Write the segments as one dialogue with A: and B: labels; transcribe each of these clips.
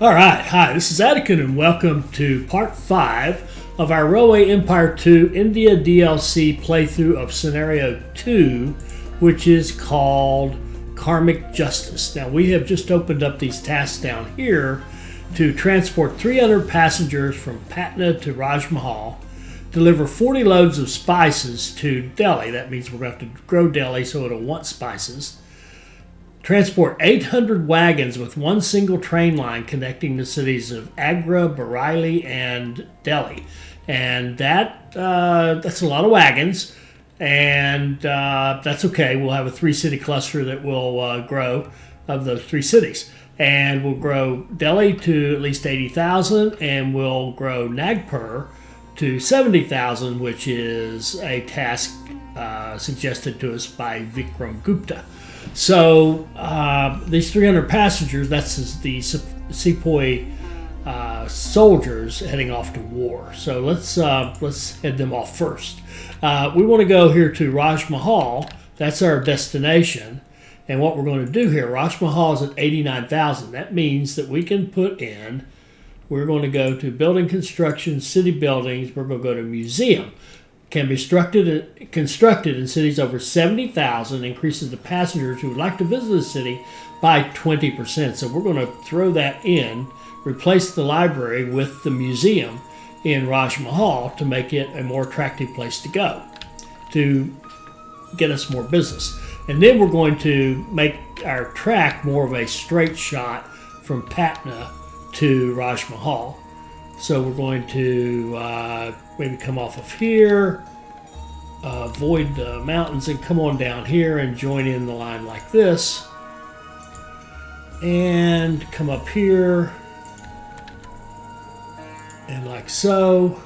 A: All right, hi, this is Atticus and welcome to part 5 of our Railway Empire 2 India DLC playthrough of Scenario 2, which is called Karmic Justice. Now we have just opened up these tasks down here to transport 300 passengers from Patna to Raj Mahal, deliver 40 loads of spices to Delhi. That means we're going to have to grow Delhi so it'll want spices. Transport 800 wagons with one single train line connecting the cities of Agra, Bareilly, and Delhi. And that's a lot of wagons, and that's okay. We'll have a 3-city cluster that will grow of those 3 cities. And we'll grow Delhi to at least 80,000, and we'll grow Nagpur to 70,000, which is a task suggested to us by Vikram Gupta. So these 300 passengers, that's the sepoy soldiers heading off to war. So let's head them off first. We want to go here to Raj Mahal. That's our destination. And what we're going to do here, Raj Mahal is at 89,000. That means that we can put in, we're going to go to building construction, city buildings. We're going to go to museum. Can be constructed in cities over 70,000, increases the passengers who would like to visit the city by 20%. So we're going to throw that in, replace the library with the museum in Raj Mahal to make it a more attractive place to go, to get us more business. And then we're going to make our track more of a straight shot from Patna to Raj Mahal. So we're going to maybe come off of here, avoid the mountains, and come on down here and join in the line like this. And come up here, and like so.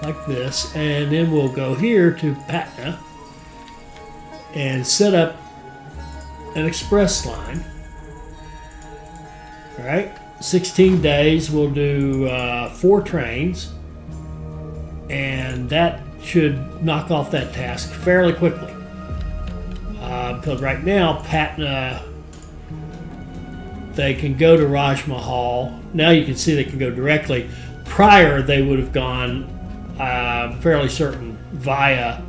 A: Like this. And then we'll go here to Patna and set up an express line. All right, 16 days. We'll do 4 trains, and that should knock off that task fairly quickly. Because right now, Patna, they can go to Raj Mahal. Now you can see they can go directly. Prior, they would have gone fairly certain via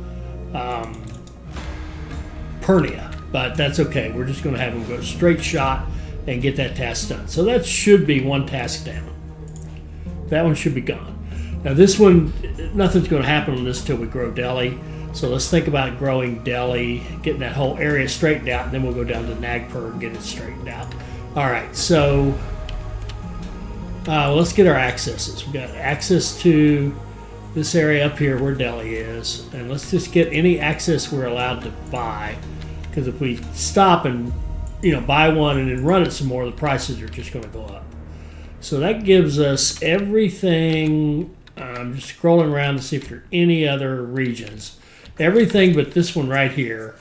A: Purnia. But that's okay. We're just going to have them go straight shot and get that task done. So that should be one task down. That one should be gone. Now this one, nothing's going to happen on this till we grow Delhi. So let's think about growing Delhi, getting that whole area straightened out, and then we'll go down to Nagpur and get it straightened out. All right, so let's get our accesses. We've got access to this area up here where Delhi is, and let's just get any access we're allowed to buy. Because if we stop and buy one and then run it some more, the prices are just going to go up. So that gives us everything. I'm just scrolling around to see if there are any other regions. Everything but this one right here,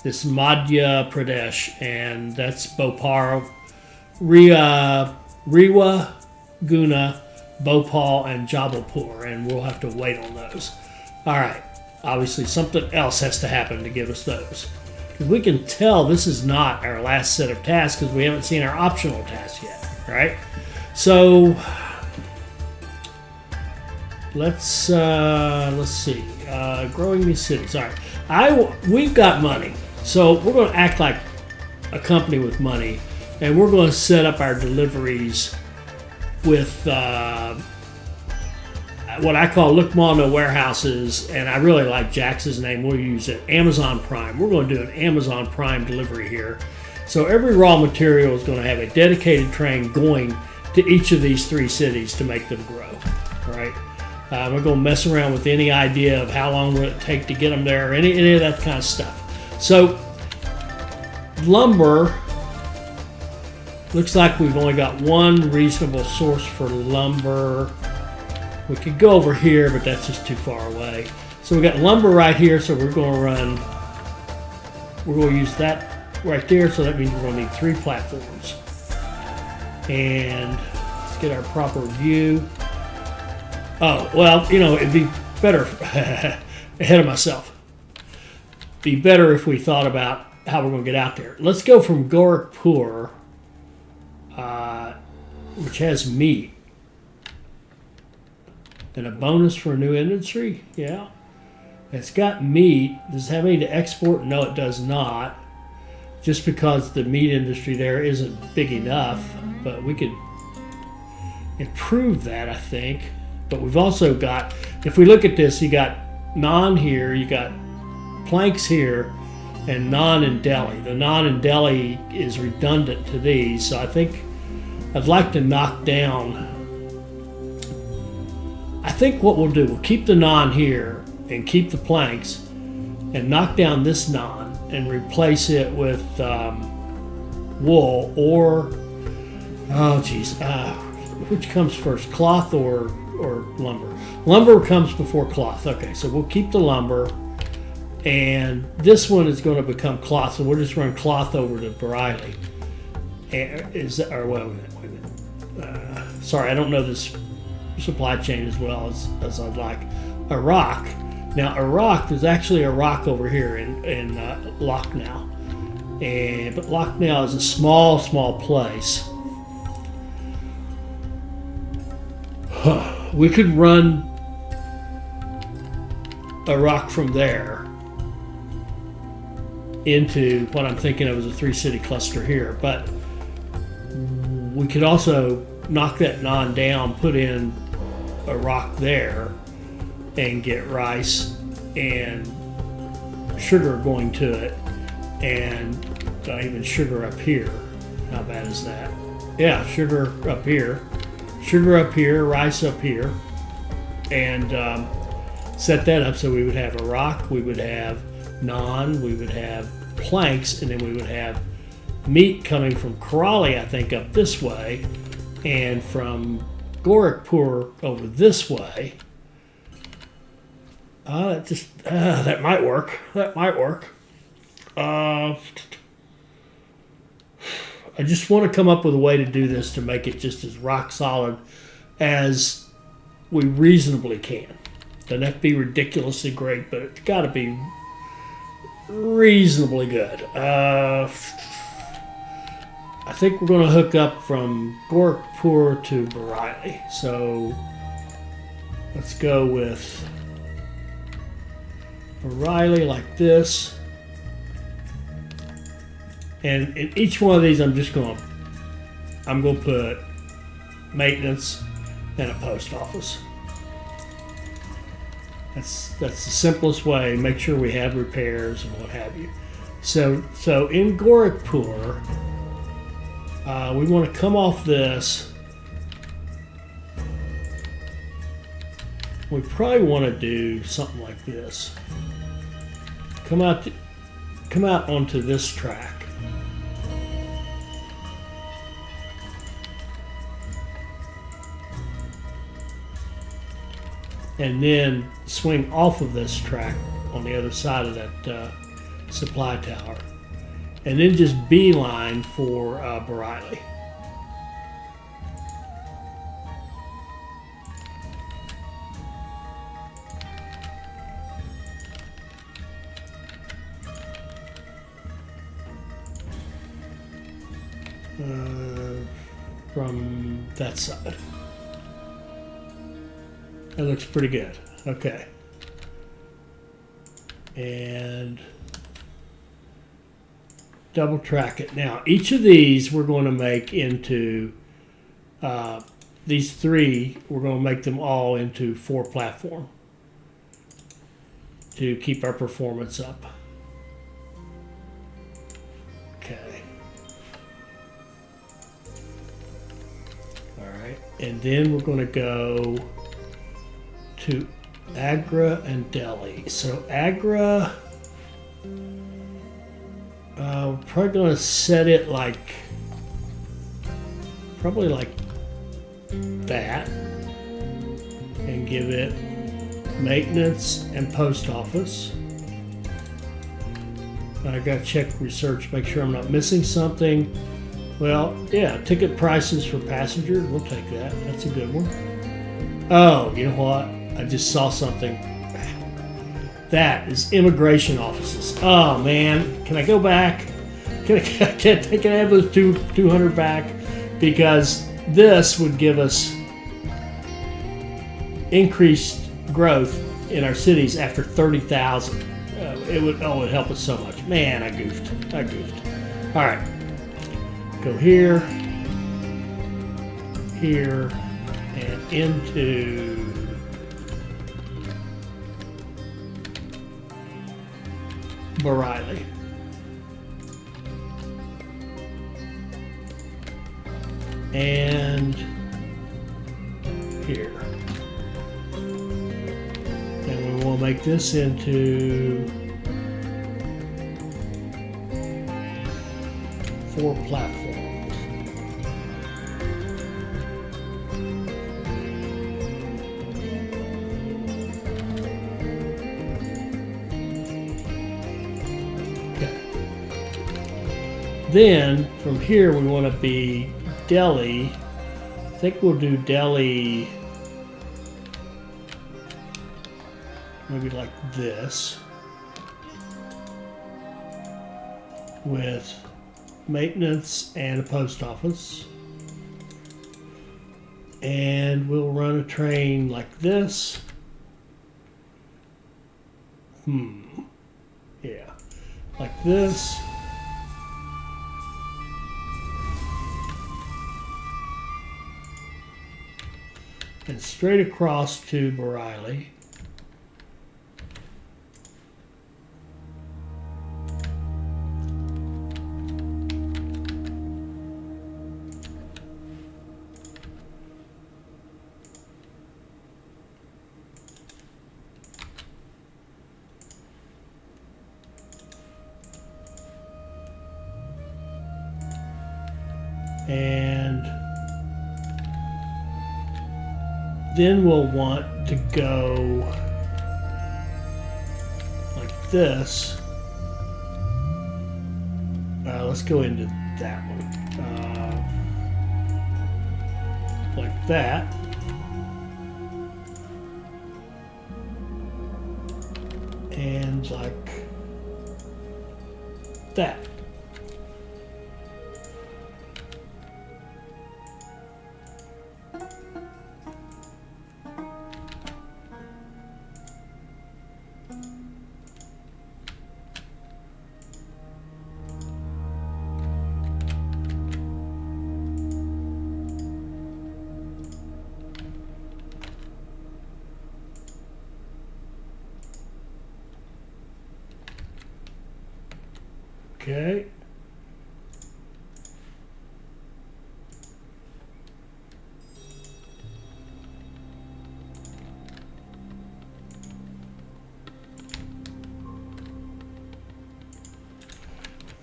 A: this Madhya Pradesh, and that's Bhopal, Rewa, Guna, Bhopal, and Jabalpur, and we'll have to wait on those. All right, obviously something else has to happen to give us those. We can tell this is not our last set of tasks because we haven't seen our optional tasks yet, right? So let's see. Growing these cities. All right, we've got money, so we're going to act like a company with money, and we're going to set up our deliveries with what I call Lukmano warehouses, and I really like Jax's name. We'll use it, Amazon Prime. We're going to do an Amazon Prime delivery here. So every raw material is going to have a dedicated train going to each of these 3 cities to make them grow. All right, we're going to mess around with any idea of how long will it take to get them there, or any of that kind of stuff. So lumber, looks like we've only got one reasonable source for lumber. We could go over here, but that's just too far away. So we've got lumber right here, so we're going to use that right there, so that means we're going to need 3 platforms. And let's get our proper view. Oh, well, it'd be better ahead of myself. be better if we thought about how we're going to get out there. Let's go from Gorakhpur, which has meat, and a bonus for a new industry. Yeah, it's got meat. Does it have any to export? No, it does not. Just because the meat industry there isn't big enough, but we could improve that, I think. But we've also got, if we look at this, you got non here, you got planks here, and non in Delhi. The non in Delhi is redundant to these, so I think I'd like to knock down. I think what we'll do, we'll keep the non here and keep the planks and knock down this non and replace it with wool or, oh geez, which comes first, cloth or lumber? Lumber comes before cloth. Okay, so we'll keep the lumber, and this one is going to become cloth, so we'll just run cloth over to Bareilly. Wait a minute. Sorry, I don't know this supply chain as well as I'd like. Iraq. Now, Iraq, there's actually a rock over here in Lucknow. But Lucknow is a small place. We could run Iraq from there into what I'm thinking of as a 3-city cluster here. But we could also knock that non down, put in Iraq there, and get rice and sugar going to it, and even sugar up here. How bad is that? Yeah, sugar up here, rice up here, and set that up so we would have Iraq, we would have naan, we would have planks, and then we would have meat coming from Karali, I think, up this way, and from Gorakhpur over this way. That might work. I just want to come up with a way to do this to make it just as rock solid as we reasonably can. Doesn't have to be ridiculously great, but it's got to be reasonably good. I think we're going to hook up from Gorakhpur to Bareilly. So let's go with Bareilly like this. And in each one of these, I'm going to put maintenance and a post office. That's the simplest way. Make sure we have repairs and what have you. So in Gorakhpur, we want to come off this. We probably want to do something like this. Come out onto this track. And then swing off of this track on the other side of that supply tower. And then just beeline for Bareilly. From that side. That looks pretty good. Okay. And double track it. Now, each of these we're going to make into, these three, we're going to make them all into 4 platform to keep our performance up. Okay. All right. And then we're going to go to Agra and Delhi. So Agra, we're probably going to set it probably like that, and give it maintenance and post office. I got to check research, make sure I'm not missing something. Well, yeah, ticket prices for passengers, we'll take that. That's a good one. Oh, you know what? I just saw something. That is immigration offices. Oh man, can I go back? Can I add those 200 back? Because this would give us increased growth in our cities after 30,000. It would help us so much. Man, I goofed. All right, go here, and into Bareilly. And here. And we will make this into 4 platforms. Okay. Then from here we want to be Delhi. I think we'll do Delhi maybe like this, with maintenance and a post office. And we'll run a train like this. Yeah, like this. And straight across to Bareilly. And then we'll want to go like this. Let's go into that one. Like that. And like that. Okay.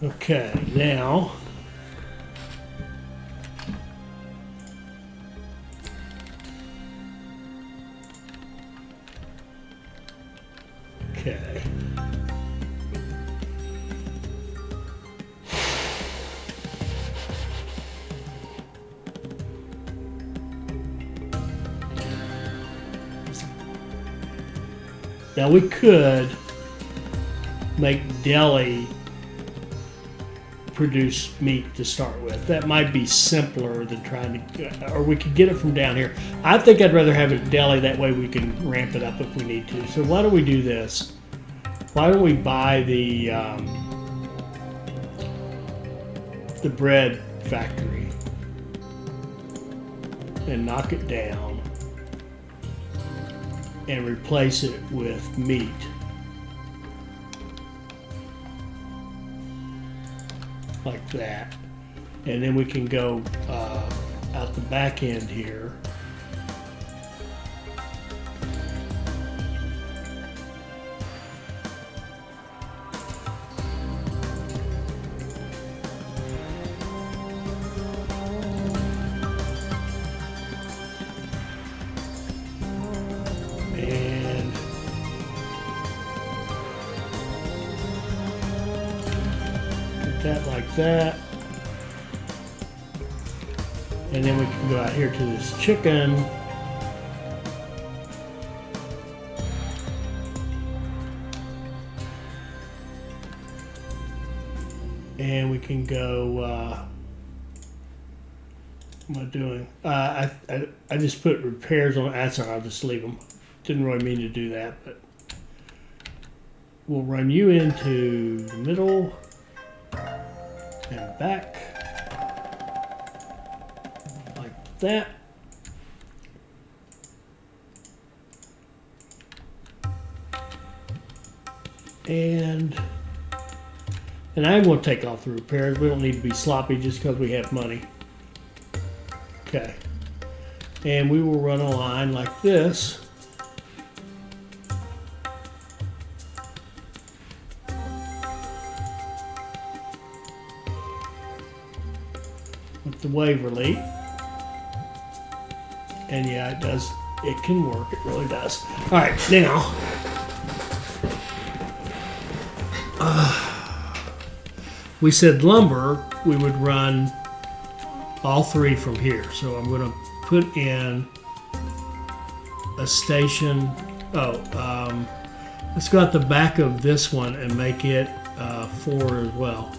A: Okay, now okay. Now we could make Delhi produce meat to start with. That might be simpler than trying to, or we could get it from down here. I think I'd rather have it in Delhi, that way we can ramp it up if we need to. So why don't we do this? Why don't we buy the bread factory and knock it down and replace it with meat. Like that. And then we can go out the back end here. That like that, and then we can go out here to this chicken, And we can go, what am I doing? I just put repairs on, that's all right, I'll just leave them. Didn't really mean to do that, but we'll run you into the middle and back like that. And I'm going to take off the repairs. We don't need to be sloppy just because we have money. Okay. And we will run a line like this. With the Waverly. And yeah, it does. It can work. It really does. All right, now. We said lumber, we would run all three from here. So I'm going to put in a station. Let's go out the back of this one and make it 4 as well.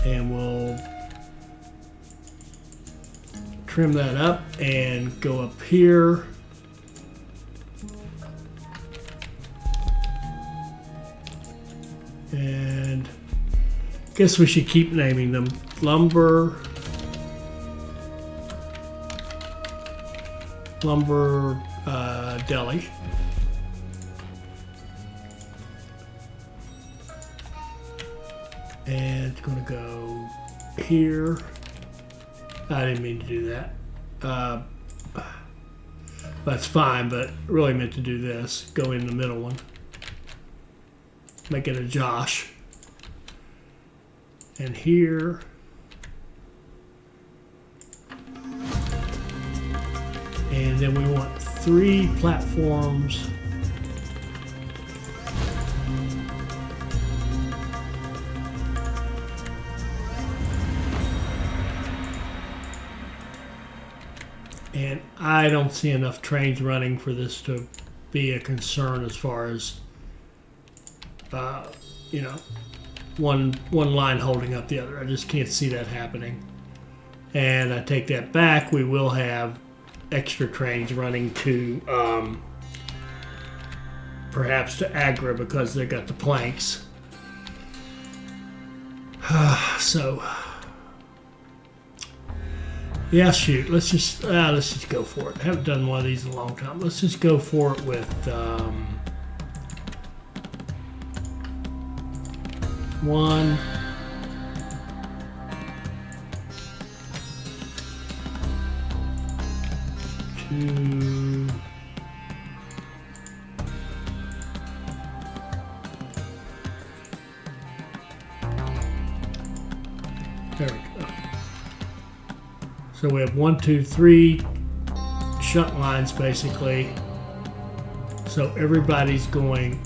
A: And we'll trim that up and go up here. And I guess we should keep naming them lumber, deli. And it's going to go here. I didn't mean to do that. That's fine, but really meant to do this. Go in the middle one. Make it a Josh. And here. And then we want 3 platforms. And I don't see enough trains running for this to be a concern as far as, you know, one line holding up the other. I just can't see that happening. And I take that back. We will have extra trains running to, perhaps to Agra because they got the planks. So... yeah, shoot. Let's just go for it. I haven't done one of these in a long time. Let's just go for it with 1, 2, there we go. So we have 1, 2, 3 shunt lines basically. So everybody's going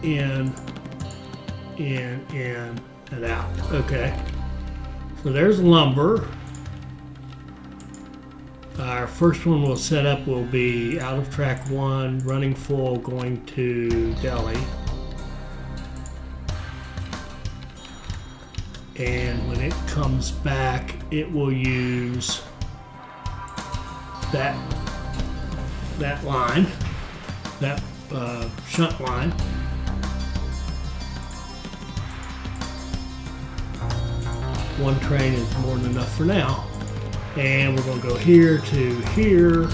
A: in, and out. Okay. So there's lumber. Our first one we'll set up will be out of track 1, running full, going to Delhi. And when it comes back, it will use that line, that shunt line. One train is more than enough for now. And we're going to go here to here.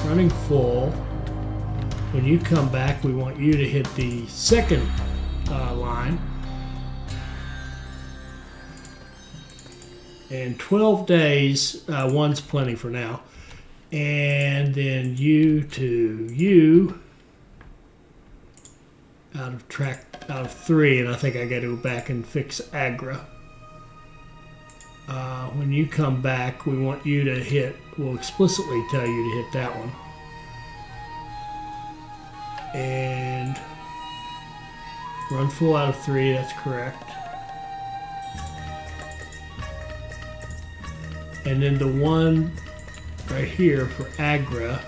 A: Running full. When you come back, we want you to hit the second line. And 12 days, one's plenty for now. And then you to you. Out of 3, and I think I got to go back and fix Agra. when you come back, we want you to hit, we'll explicitly tell you to hit that one. And run full out of 3, that's correct. And then the one right here for Agra.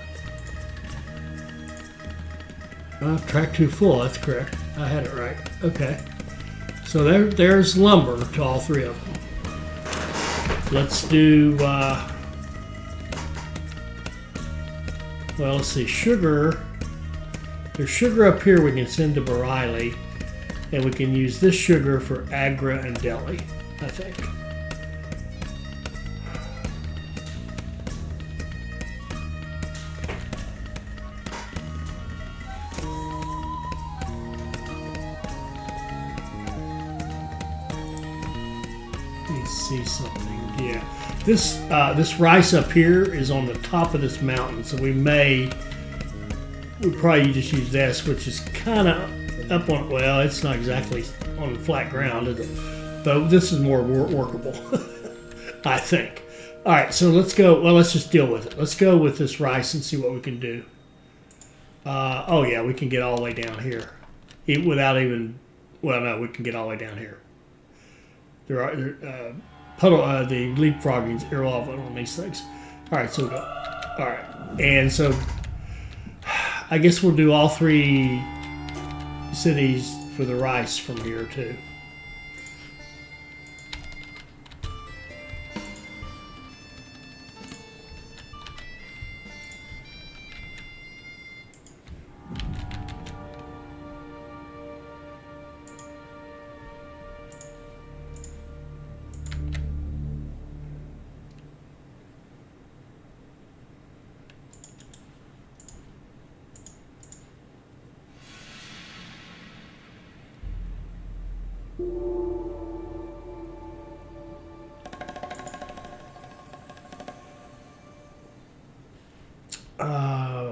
A: Track 2 full, that's correct. I had it right. Okay. So there's lumber to all 3 of them. Let's do, well, let's see, sugar. There's sugar up here we can send to Bareilly, and we can use this sugar for Agra and Delhi, I think. See something, yeah. This rice up here is on the top of this mountain, so we'd probably just use this, which is kind of up on, well, it's not exactly on flat ground, is it? But this is more workable, I think. All right, so let's go. Well, let's just deal with it. Let's go with this rice and see what we can do. Oh yeah, we can get all the way down here, without even. Well, no, we can get all the way down here. There are the leapfrogging is irrelevant on these things. All right, so all right, and so I guess we'll do all 3 cities for the rice from here too.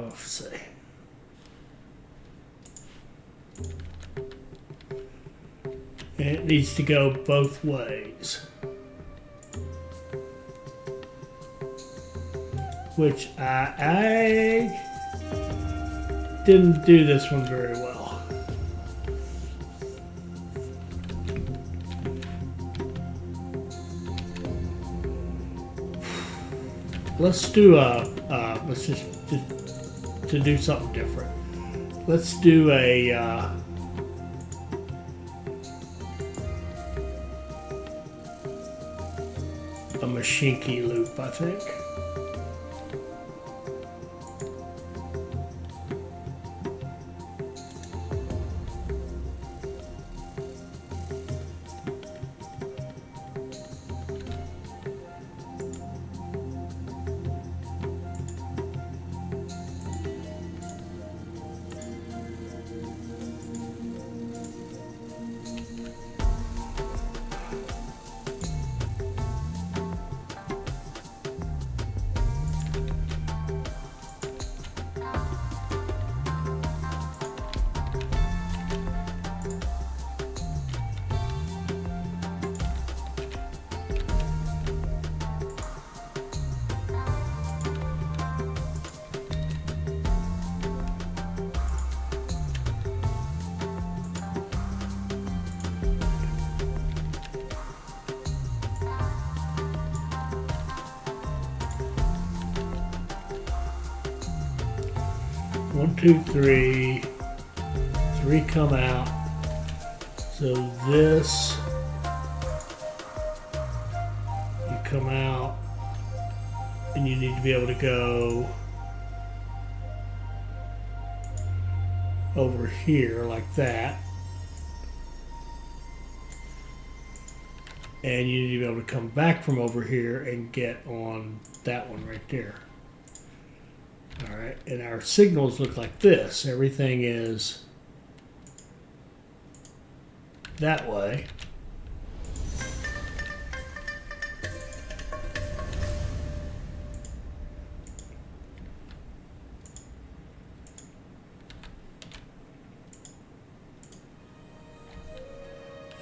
A: Let's see. And it needs to go both ways. Which I didn't do this one very well. Let's do let's just to do something different. Let's do a Mashinki loop, I think. One, two, three. 3 come out. So this, you come out, and you need to be able to go over here like that. And you need to be able to come back from over here and get on that one right there. All right, and our signals look like this. Everything is that way.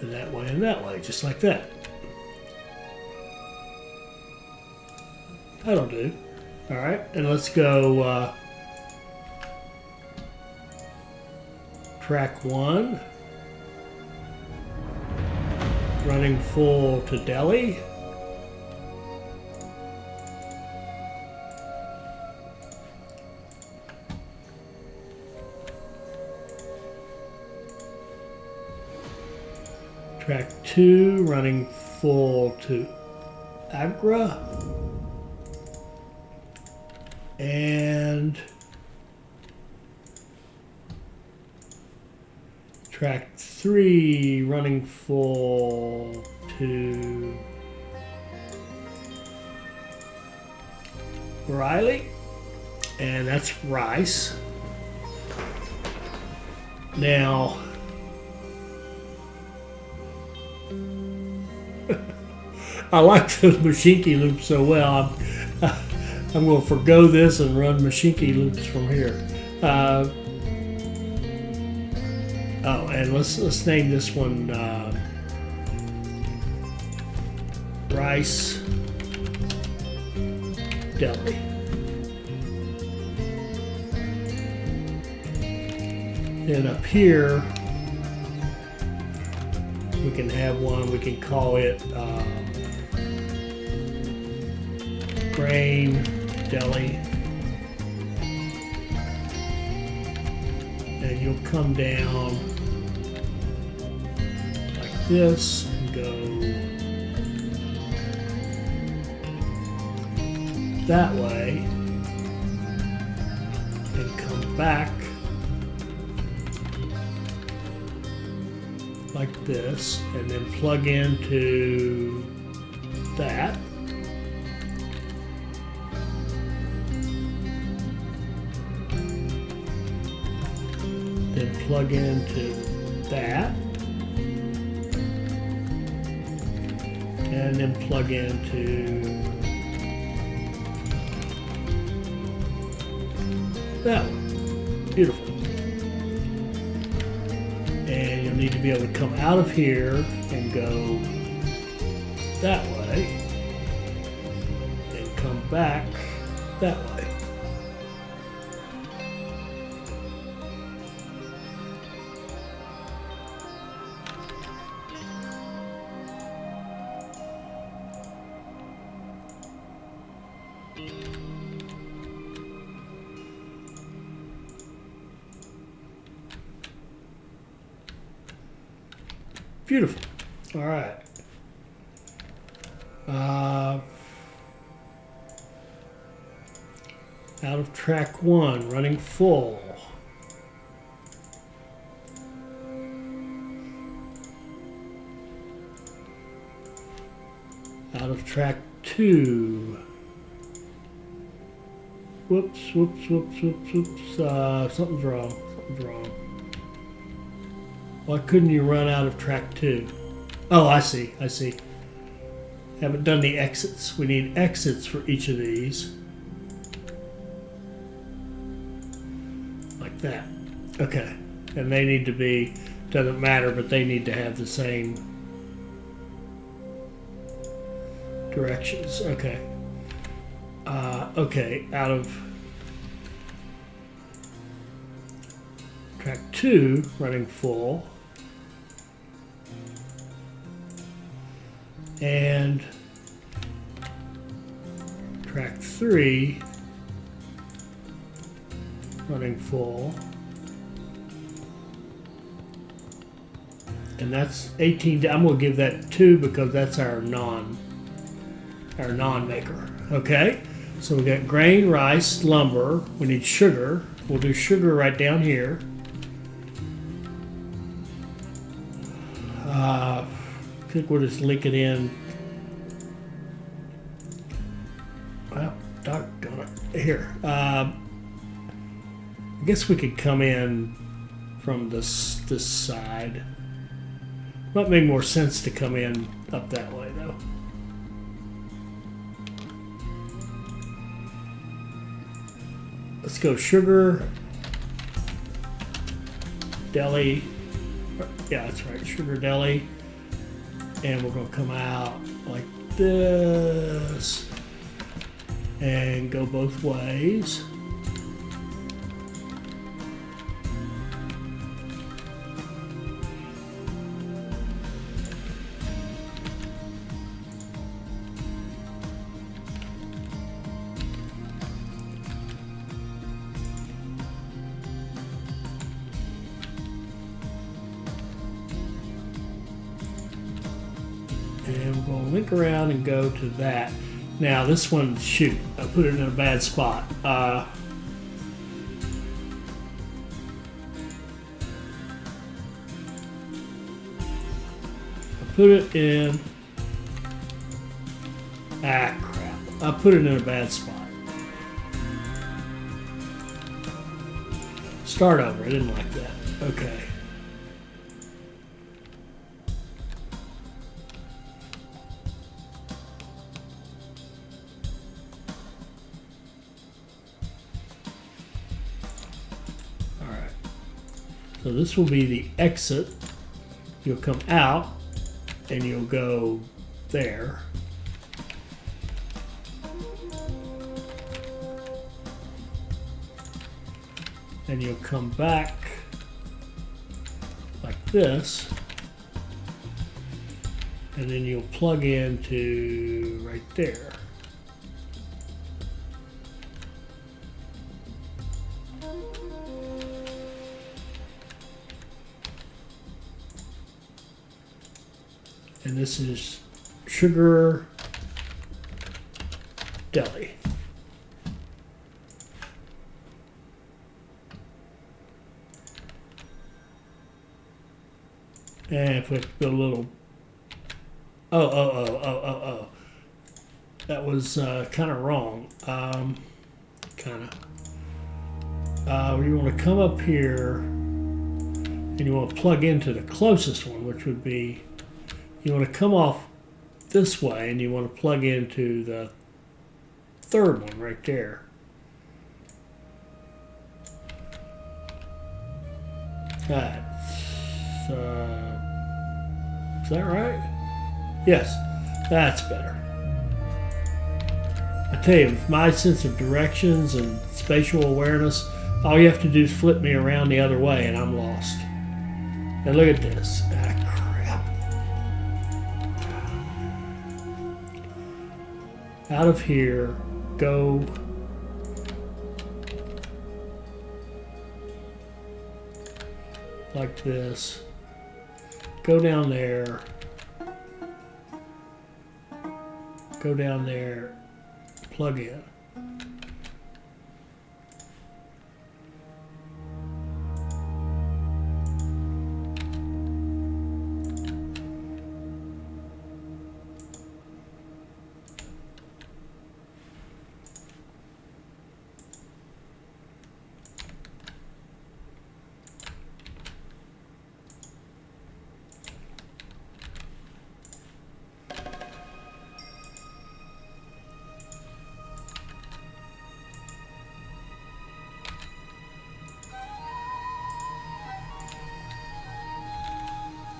A: And that way, just like that. That'll do. All right, and let's go track 1. Running full to Delhi. Track 2, running full to Agra. And track 3, running full to Riley. And that's rice. Now, I like the Mashinki loop so well. I'm going to forgo this and run Mashinki loops from here. Oh, and let's name this one Rice Deli. Then up here, we can have one. We can call it Grain Deli, and you'll come down like this and go that way and come back like this, and then plug into that. Then plug into that, and then plug into that one. Beautiful. And you'll need to be able to come out of here and go that way, and come back that way. Beautiful. All right. Out of track 1, running full. Out of track 2. Whoops, whoops, whoops, whoops, whoops. Something's wrong. Something's wrong. Why couldn't you run out of track 2? Oh, I see. I see. Haven't done the exits. We need exits for each of these. Like that. Okay. And they need to be, doesn't matter, but they need to have the same directions. Okay. Okay, out of track 2, running full. And track 3, running full. And that's 18. I'm going to give that 2 because that's our non-maker. Okay? So we got grain, rice, lumber. We need sugar. We'll do sugar right down here. I think we'll just link it in. Well, doggone it. Here. I guess we could come in from this side. Might make more sense to come in up that way, though. Let's go sugar, deli. Yeah, that's right, sugar deli. And we're going to come out like this. and go both ways. And we're going to link around and go to that. Now this one, shoot, I put it in a bad spot. I put it in, crap. I put it in a bad spot. Start over, I didn't like that. Okay. So this will be the exit. You'll come out and you'll go there. And you'll come back like this. And then you'll plug into right there. And this is Sugar Deli. And put the little, that was kind of wrong. You want to come up here and you want to plug into the closest one, which would be, you want to come off this way and you want to plug into the third one right there. That's, is that right? Yes, that's better. I tell you, with my sense of directions and spatial awareness, all you have to do is flip me around the other way and I'm lost. And look at this. Out of here, go like this, go down there, plug in.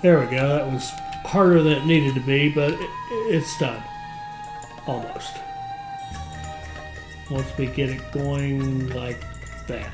A: There we go. That was harder than it needed to be, but it's done. Almost. Once we get it going like that.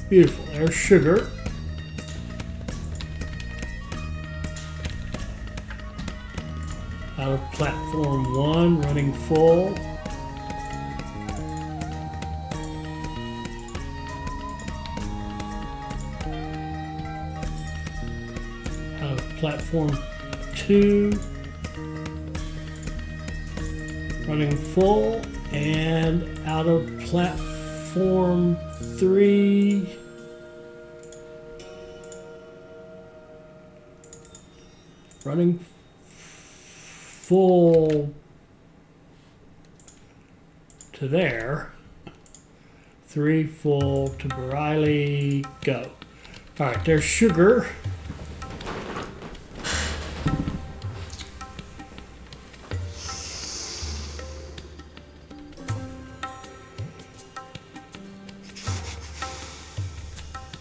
A: Beautiful. There's sugar. Out of platform 1, running full. Out of platform 2, running full, and out of platform 3, running full to there, 3 full to Bareilly. Go. All right, there's sugar.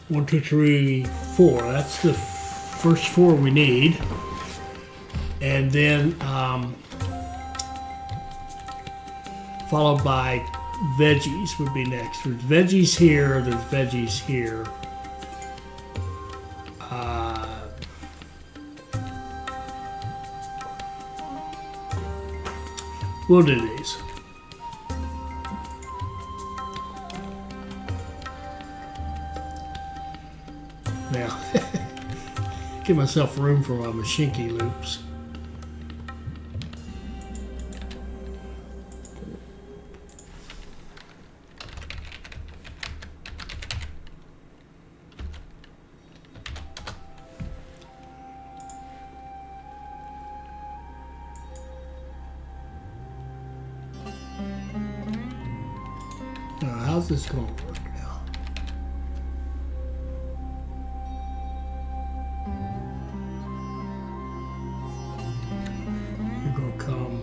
A: One, two, three, four. That's the first 4 we need. And then followed by veggies would be next. There's veggies here, there's veggies here. We'll do these. Now, give myself room for my machinki loops. Now, how's this going to work now? You're going to come.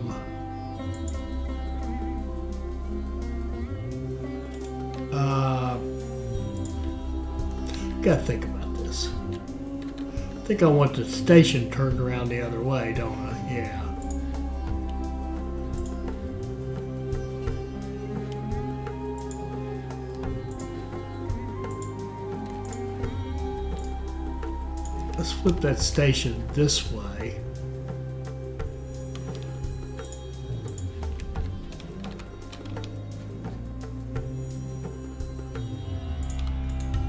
A: Got to think about this. I think I want the station turned around the other way, don't I? Yeah. Let's flip that station this way.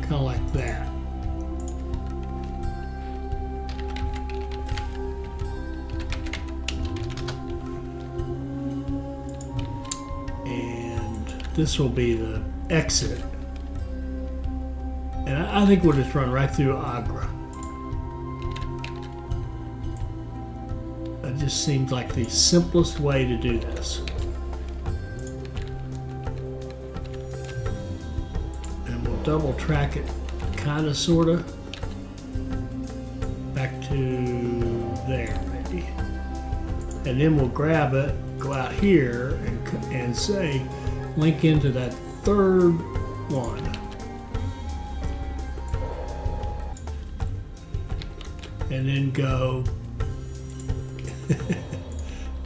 A: Kind of like that. And this will be the exit. And I think we'll just run right through Agra. It just seems like the simplest way to do this. And we'll double track it, kind of, sort of, back to there, maybe. And then we'll grab it, go out here, and say, link into that third one. And then go.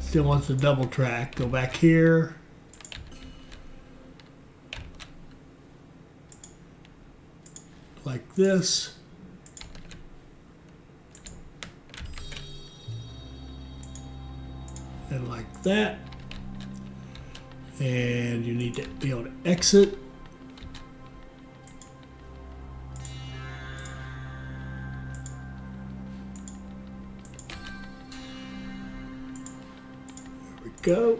A: Still wants to double track. Go back here. Like this. And like that. And you need to be able to exit. Go.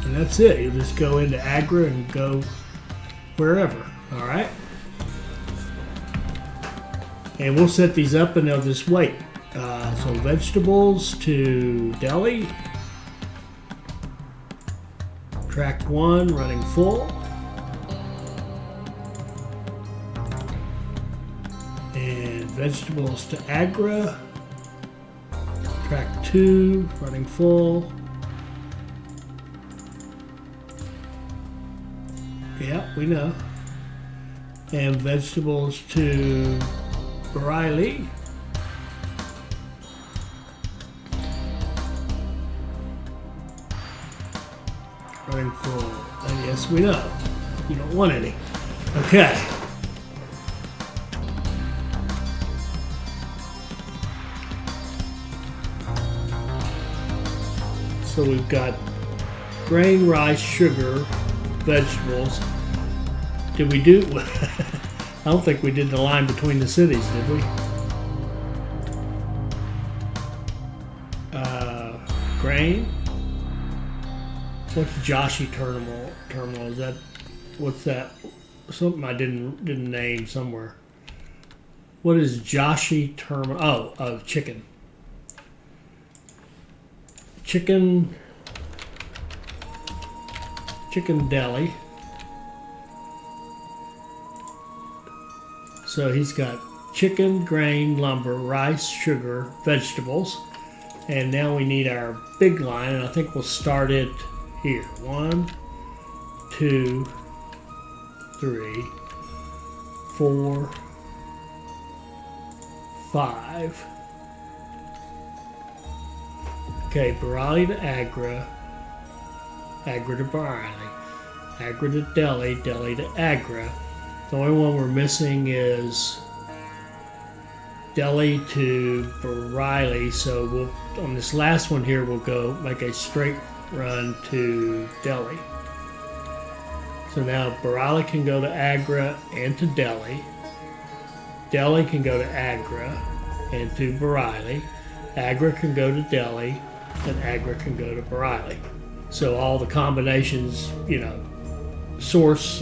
A: And that's it. You just go into Agra and go wherever. All right. And we'll set these up and they'll just wait. So vegetables to Delhi. Track 1 running full. And vegetables to Agra. Track 2 running full. Yeah, we know. And vegetables to Bareilly. Running full. And yes, we know. You don't want any. Okay. So we've got grain, rice, sugar, vegetables. Did we do? I don't think we did the line between the cities, did we? Grain. What's Joshi terminal? Is that what's that? Something I didn't name somewhere. What is Joshi terminal? Oh, chicken. Chicken deli. So he's got chicken, grain, lumber, rice, sugar, vegetables. And now we need our big line, and I think we'll start it here. 1, 2, 3, 4, 5. Okay, Barali to Agra, Agra to Barali, Agra to Delhi, Delhi to Agra. The only one we're missing is Delhi to Bareilly, so we'll, on this last one here, we'll go make a straight run to Delhi. So now Bareilly can go to Agra and to Delhi. Delhi can go to Agra and to Bareilly. Agra can go to Delhi, and Agra can go to Bareilly. So all the combinations, you know, source,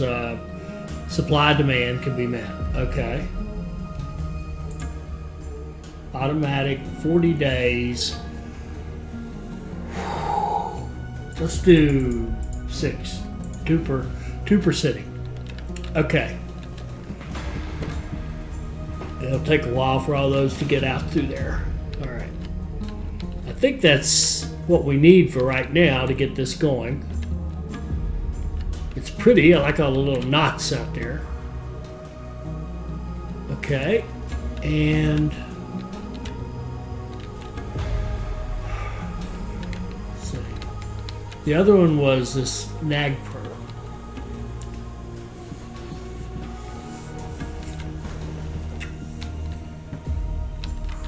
A: supply, demand can be met. Okay. Automatic, 40 days. Let's do 6. 2 per city. Okay. It'll take a while for all those to get out through there. All right. I think that's what we need for right now to get this going. It's pretty. I like all the little knots out there. Okay. And let's see. The other one was this Nagpur.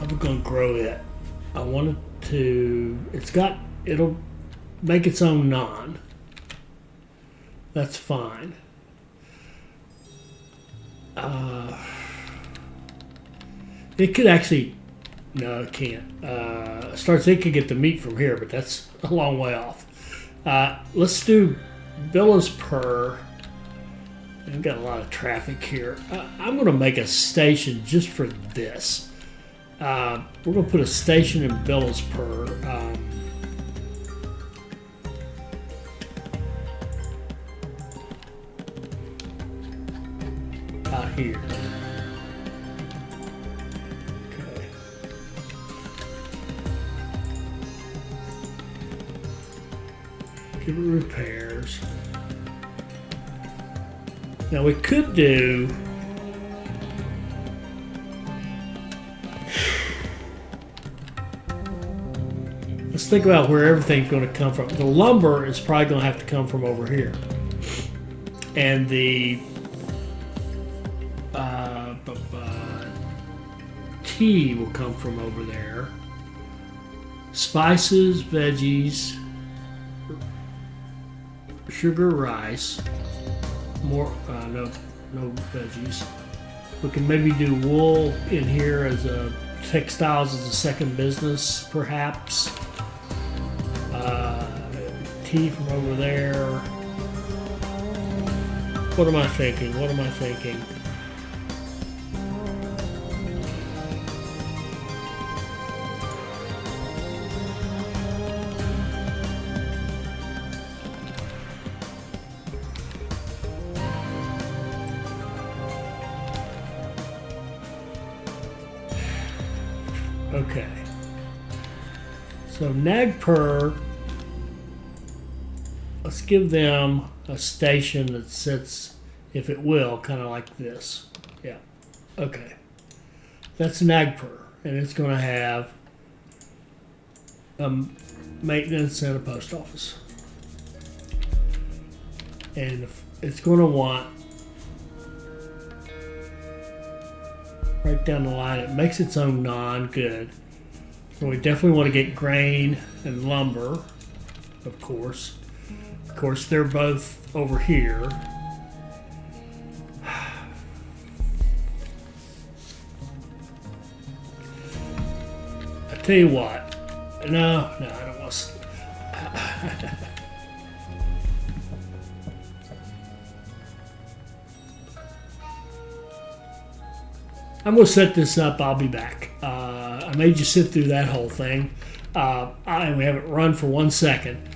A: I'm going to grow it. I want it to, it'll make its own naan. That's fine. It could actually, no, it can't. It could get the meat from here, but that's a long way off. Let's do Bilaspur. I've got a lot of traffic here. I'm going to make a station just for this. We're going to put a station in Bilaspur. Out here. Okay. Give it repairs. Now we could do let's think about where everything's going to come from. The lumber is probably going to have to come from over here. And the tea will come from over there. Spices, veggies, sugar, rice. More, no veggies. We can maybe do wool in here as a textiles as a second business, perhaps. Tea from over there. What am I thinking? Okay. So Nagpur, let's give them a station that sits, if it will, kind of like this. Yeah. Okay. That's Nagpur, and it's going to have maintenance and a post office. And it's going to want, right down the line, it makes its own good. So we definitely want to get grain and lumber, of course. Of course, they're both over here. I tell you what. No, I don't want to. I'm going to set this up. I'll be back. I made you sit through that whole thing. And we haven't run for 1 second.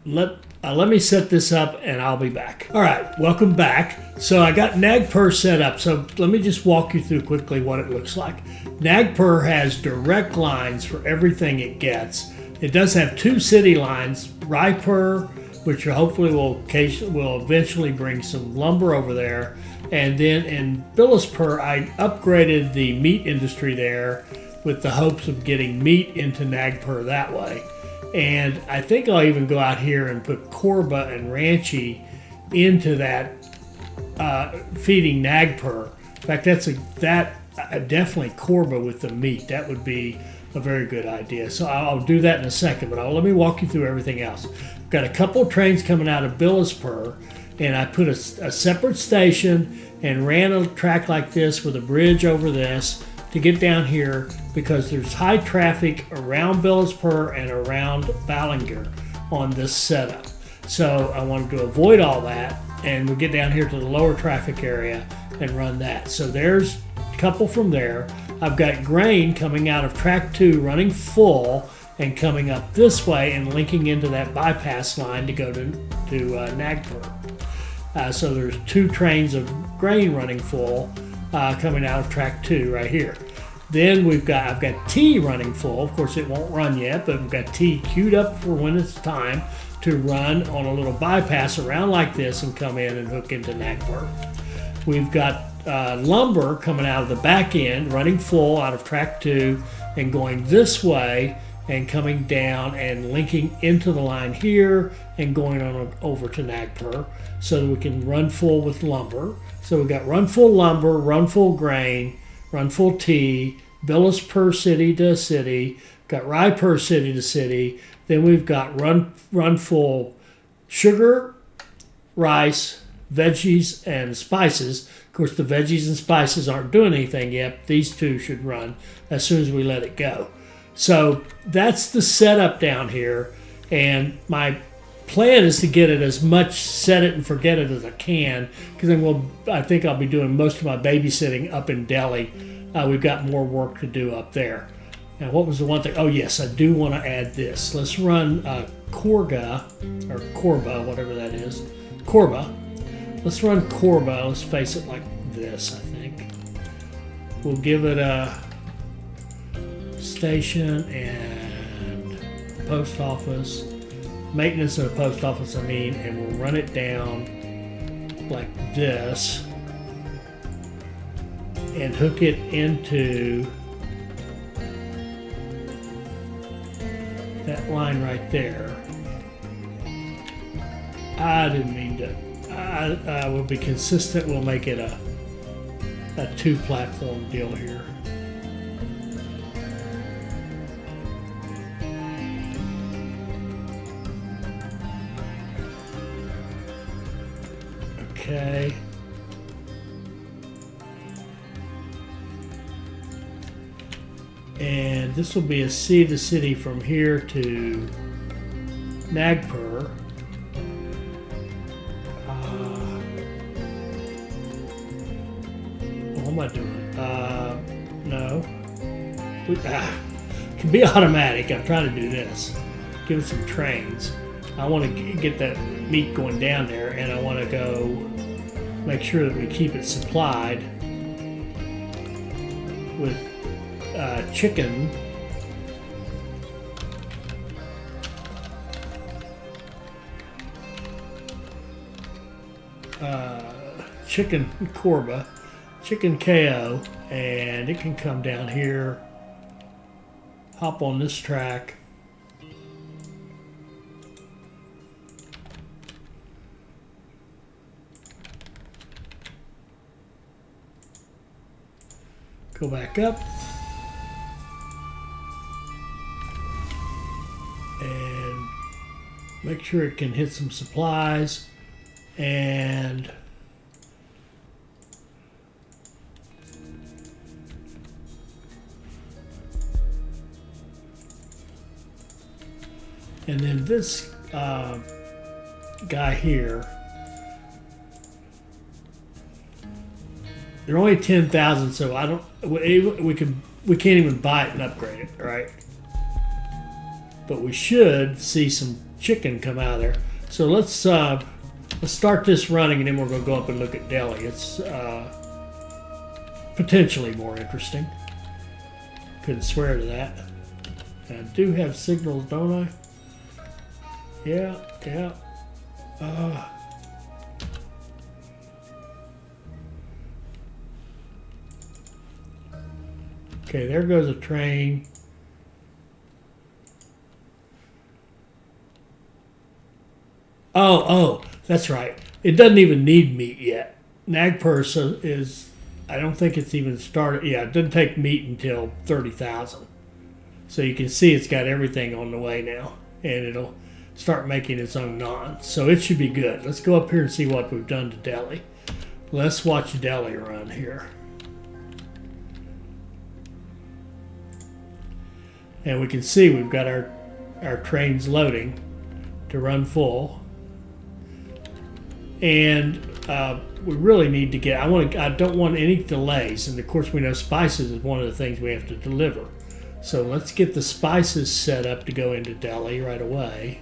A: Let me set this up and I'll be back. All right, welcome back. So I got NAGPR set up. So let me just walk you through quickly what it looks like. NAGPR has direct lines for everything it gets. It does have 2 city lines, RIPR, which hopefully will eventually bring some lumber over there. And then in Bilaspur, I upgraded the meat industry there with the hopes of getting meat into NAGPR that way. And I think I'll even go out here and put Korba and Ranchi into that feeding NAGPR. In fact, definitely Korba with the meat. That would be a very good idea. So I'll do that in a second, but let me walk you through everything else. I've got a couple of trains coming out of Bilaspur, and I put a separate station and ran a track like this with a bridge over this to get down here because there's high traffic around Bilaspur and around Ballinger on this setup. So I wanted to avoid all that, and we'll get down here to the lower traffic area and run that. So there's a couple from there. I've got grain coming out of track 2 running full and coming up this way and linking into that bypass line to go to NAGPR. So there's 2 trains of grain running full coming out of track 2 right here. Then I've got T running full. Of course, it won't run yet, but we've got T queued up for when it's time to run on a little bypass around like this and come in and hook into NAGPR. We've got lumber coming out of the back end, running full out of track 2 and going this way and coming down and linking into the line here and going on over to NAGPR so that we can run full with lumber. So we've got run full lumber, run full grain, run full tea, Bilaspur city to city, got Raipur city to city. Then we've got run full sugar, rice, veggies, and spices. Of course, the veggies and spices aren't doing anything yet. These 2 should run as soon as we let it go. So that's the setup down here. And my plan is to get it as much set it and forget it as I can, because then I think I'll be doing most of my babysitting up in Delhi. We've got more work to do up there. Now, what was the one thing? Oh, yes, I do want to add this. Let's run Korba, or Korba, whatever that is. Korba. Let's run Korba. Let's face it like this, I think. We'll give it a station and post office. Maintenance of the post office, and we'll run it down like this and hook it into that line right there. I didn't mean to. I will be consistent. We'll make it a 2-platform deal here. Okay. And this will be a sea to city from here to NAGPR. What am I doing? No. It can be automatic. I'm trying to do this. Give it some trains. I want to get that meat going down there, and I want to go make sure that we keep it supplied with chicken. Chicken Korba, chicken KO, and it can come down here, hop on this track. Go back up. And make sure it can hit some supplies. And then this guy here They're only 10,000, so I don't. We can't even buy it and upgrade it, right? But we should see some chicken come out of there. So let's start this running, and then we're going to go up and look at Delhi. It's potentially more interesting. Couldn't swear to that. And I do have signals, don't I? Yeah. Okay, there goes a train. Oh, that's right. It doesn't even need meat yet. Nagpur is, I don't think it's even started. Yeah, it doesn't take meat until 30,000. So you can see it's got everything on the way now. And it'll start making its own naan. So it should be good. Let's go up here and see what we've done to Delhi. Let's watch Delhi run here. And we can see we've got our trains loading to run full. And we really need to get, I don't want any delays. And of course we know spices is one of the things we have to deliver. So let's get the spices set up to go into Delhi right away.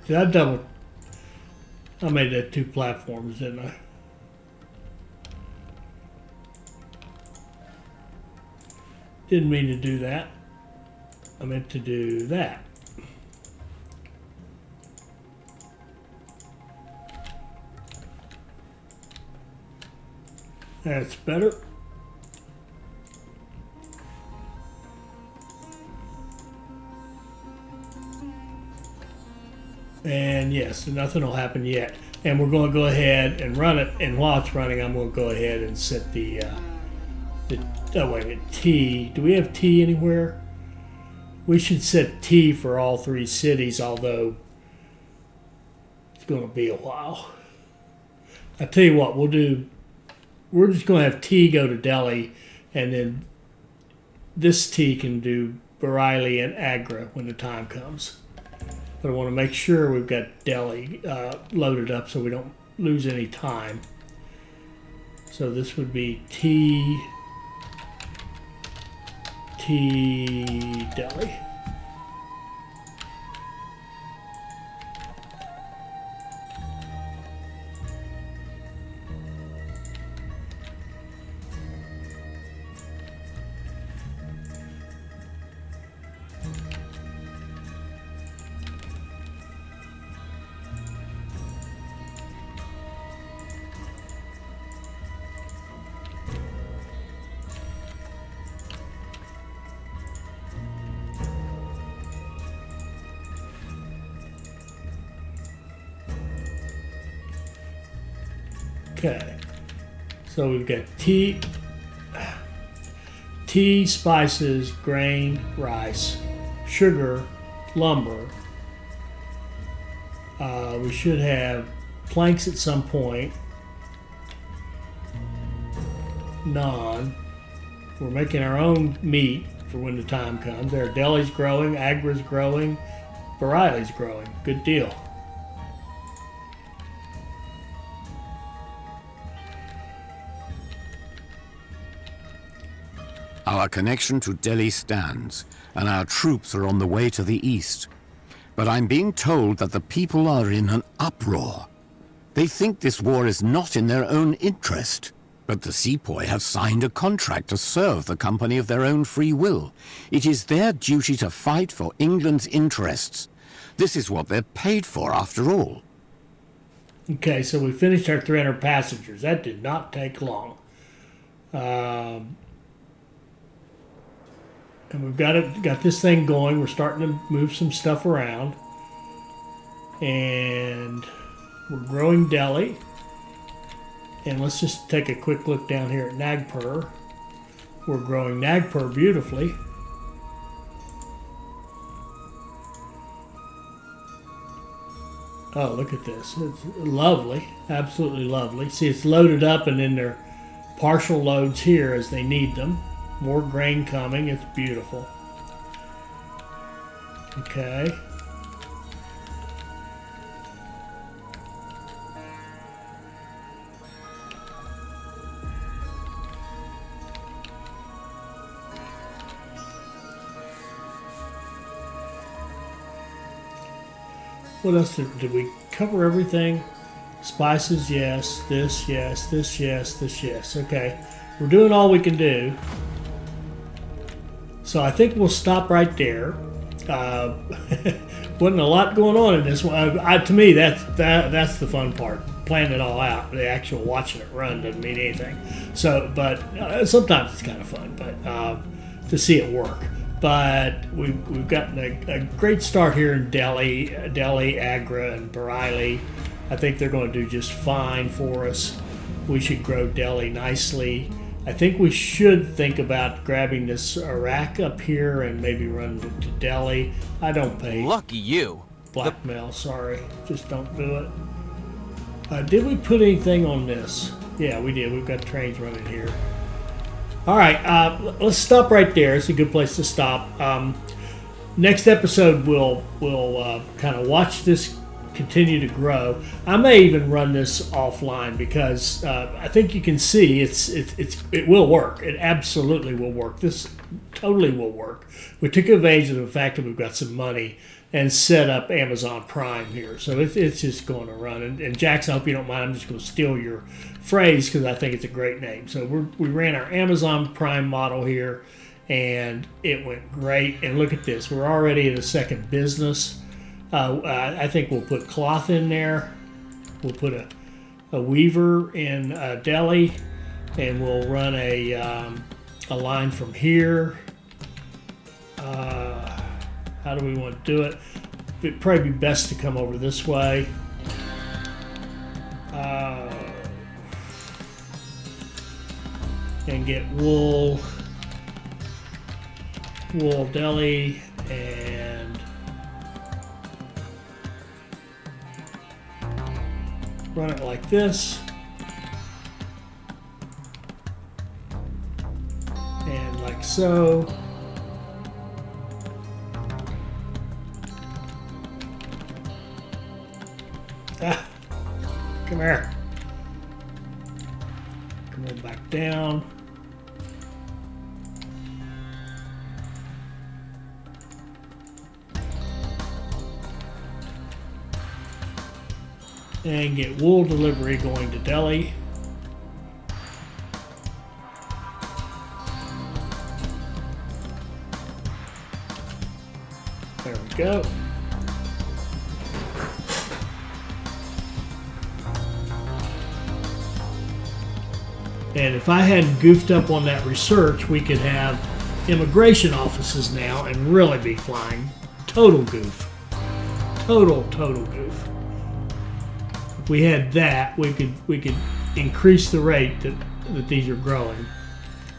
A: Did I double? I made that 2 platforms, didn't I? Didn't mean to do that. I meant to do that. That's better. And yes, nothing will happen yet. And we're going to go ahead and run it. And while it's running, I'm going to go ahead and set the oh wait a minute, T. Do we have T anywhere? We should set T for all 3 cities, although it's going to be a while. I tell you what, we're just going to have T go to Delhi, and then this T can do Bareilly and Agra when the time comes. But I want to make sure we've got Delhi loaded up so we don't lose any time. So this would be T Delhi. Okay, so we've got tea, spices, grain, rice, sugar, lumber. We should have planks at some point. Naan. We're making our own meat for when the time comes. There, Delhi's growing, Agra's growing, Bareilly's growing. Good deal.
B: Our connection to Delhi stands, and our troops are on the way to the east. But I'm being told that the people are in an uproar. They think this war is not in their own interest. But the sepoy have signed a contract to serve the company of their own free will. It is their duty to fight for England's interests. This is what they're paid for, after all.
A: Okay, so we finished our 300 passengers. That did not take long. And we've got this thing going. We're starting to move some stuff around. And we're growing Delhi. And let's just take a quick look down here at Nagpur. We're growing Nagpur beautifully. Oh, look at this. It's lovely. Absolutely lovely. See, it's loaded up and then they're partial loads here as they need them. More grain coming. It's beautiful. Okay. What else did we cover? Everything? Spices, yes. This, yes. This, yes. This, yes. Okay. We're doing all we can do. So I think we'll stop right there. Wasn't a lot going on in this one. To me, that's the fun part. Planning it all out. The actual watching it run doesn't mean anything. So, but sometimes it's kind of fun. But to see it work. But we've gotten a great start here in Delhi, Agra, and Bareilly. I think they're going to do just fine for us. We should grow Delhi nicely. I think we should think about grabbing this Iraq up here and maybe run to Delhi. I don't pay.
C: Lucky you.
A: Blackmail, sorry. Just don't do it. Did we put anything on this? Yeah, we did. We've got trains running here. All right, let's stop right there. It's a good place to stop. Next episode, we'll kind of watch this continue to grow. I may even run this offline because I think you can see it will work. It absolutely will work. This totally will work. We took advantage of the fact that we've got some money and set up Amazon Prime here. So it's just going to run. And Jackson, I hope you don't mind. I'm just going to steal your phrase because I think it's a great name. So we ran our Amazon Prime model here, and it went great. And look at this. We're already in a second business. I think we'll put cloth in there. We'll put a weaver in Delhi, and we'll run a line from here. How do we want to do it? It'd probably be best to come over this way. And get wool Delhi, and run it like this. And like so. Come here. Come on back down. And get wool delivery going to Delhi. There we go. And if I hadn't goofed up on that research, we could have immigration offices now and really be flying. Total goof. Total goof. If we had that, we could increase the rate that these are growing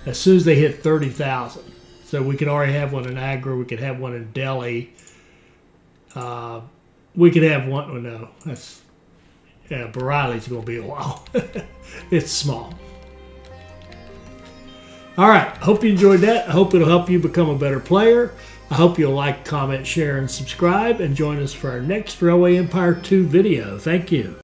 A: as soon as they hit 30,000. So we could already have one in Agra. We could have one in Delhi. We could have one. Oh no, that's Bareilly's going to be a while. It's small. All right, hope you enjoyed that. I hope it'll help you become a better player. I hope you'll like, comment, share, and subscribe, and join us for our next Railway Empire 2 video. Thank you.